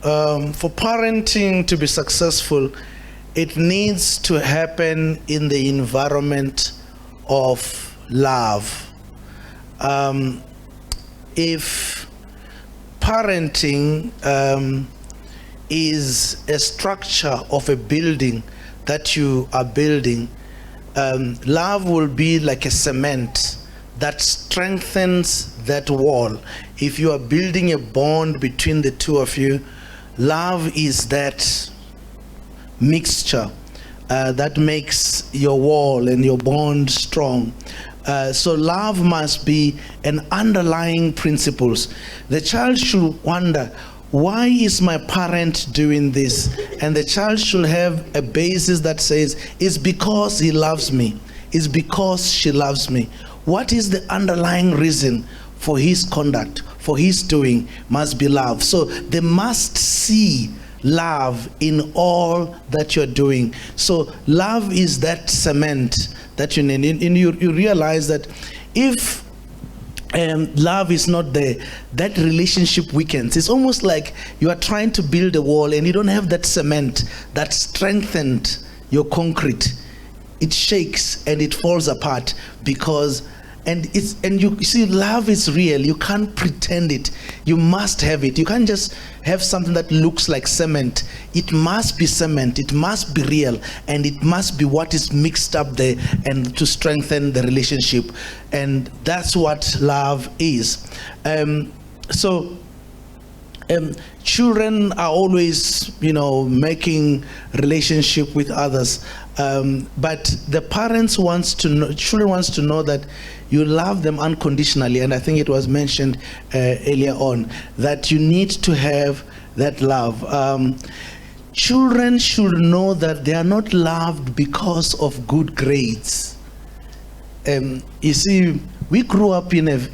For parenting to be successful, it needs to happen in the environment of love. If parenting is a structure of a building that you are building, love will be like a cement that strengthens that wall. If you are building a bond between the two of you, love is that mixture that makes your wall and your bond strong. So love must be an underlying principles. The child should wonder, why is my parent doing this? And the child should have a basis that says, it's because he loves me. It's because she loves me. What is the underlying reason for his conduct, for his doing? Must be love. So they must see love in all that you're doing. So love is that cement that you need. And you realize that if love is not there, that relationship weakens. It's almost like you are trying to build a wall and you don't have that cement that strengthened your concrete. It shakes and it falls apart because you see, love is real. You can't pretend it. You must have it. You can't just have something that looks like cement. It must be cement. It must be real, and it must be what is mixed up there and to strengthen the relationship. And that's what love is. Children are always, making relationship with others, but the parents children wants to know that you love them unconditionally. And I think it was mentioned earlier on that you need to have that love. Children should know that they are not loved because of good grades. You see, we grew up in an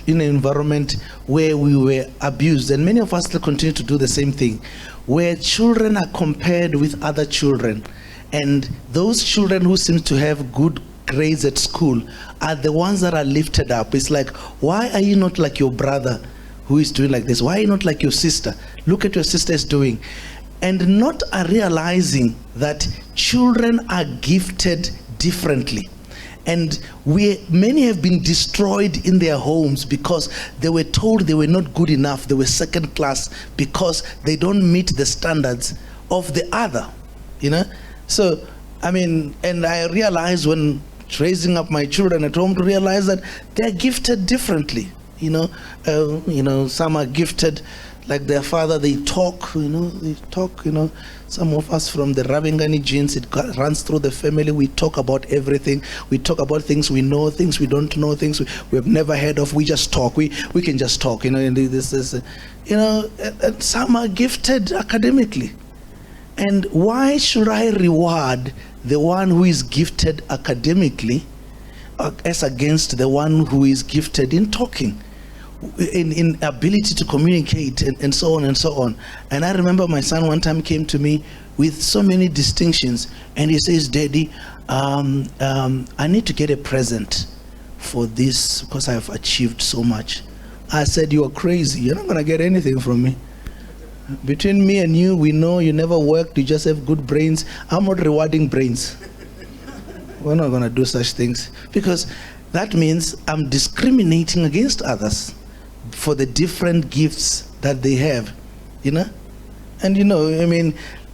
environment where we were abused, and many of us still continue to do the same thing, where children are compared with other children, and those children who seem to have good grades at school are the ones that are lifted up. It's like, why are you not like your brother who is doing like this? Why are you not like your sister? Look at your sister is doing. And not realizing that children are gifted differently. And many have been destroyed in their homes because they were told they were not good enough. They were second class because they don't meet the standards of the other, So, and I realized when raising up my children at home to realize that they're gifted differently. Some are gifted like their father, they talk. Some of us from the Ravhengani genes, it runs through the family. We talk about everything. We talk about things we know, things we don't know, things we have never heard of. We just talk. We can just talk. And this is, and some are gifted academically. And why should I reward the one who is gifted academically as against the one who is gifted in talking, in ability to communicate, and so on and so on? And I remember my son one time came to me with so many distinctions, and he says, "Daddy, I need to get a present for this because I have achieved so much." I said, "You are crazy. You're not going to get anything from me. Between me and you, we know you never worked, you just have good brains. I'm not rewarding brains. We're not going to do such things, because that means I'm discriminating against others for the different gifts that they have, And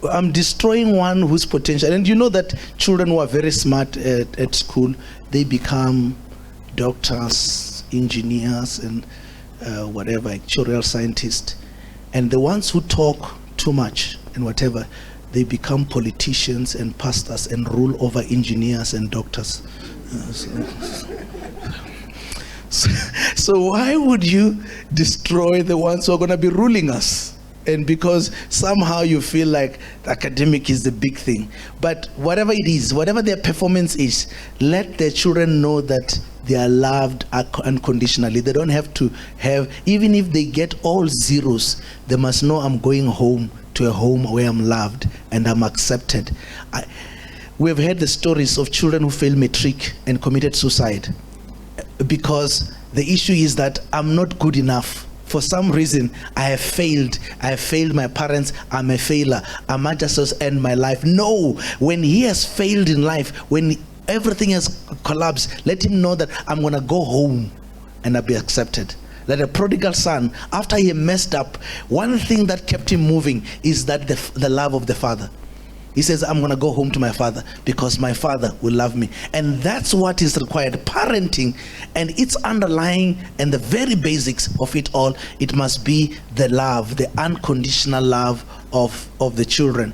I'm destroying one whose potential. And you know that children who are very smart at school, they become doctors, engineers, and whatever, actuarial scientists. And the ones who talk too much and whatever, they become politicians and pastors and rule over engineers and doctors. So why would you destroy the ones who are going to be ruling us? And because somehow you feel like academic is the big thing. But whatever it is, whatever their performance is, let their children know that they are loved unconditionally. They don't have to have, even if they get all zeros, they must know I'm going home to a home where I'm loved and I'm accepted. We've heard the stories of children who failed matric and committed suicide because the issue is that I'm not good enough for some reason I have failed my parents, I'm a failure, I might just end my life. No, when he has failed in life, when everything has collapsed, let him know that I'm going to go home and I'll be accepted. That a prodigal son, after he messed up, one thing that kept him moving is that the love of the father. He says, I'm going to go home to my father because my father will love me. And that's what is required. Parenting, and its underlying and the very basics of it all, it must be the love, the unconditional love of the children.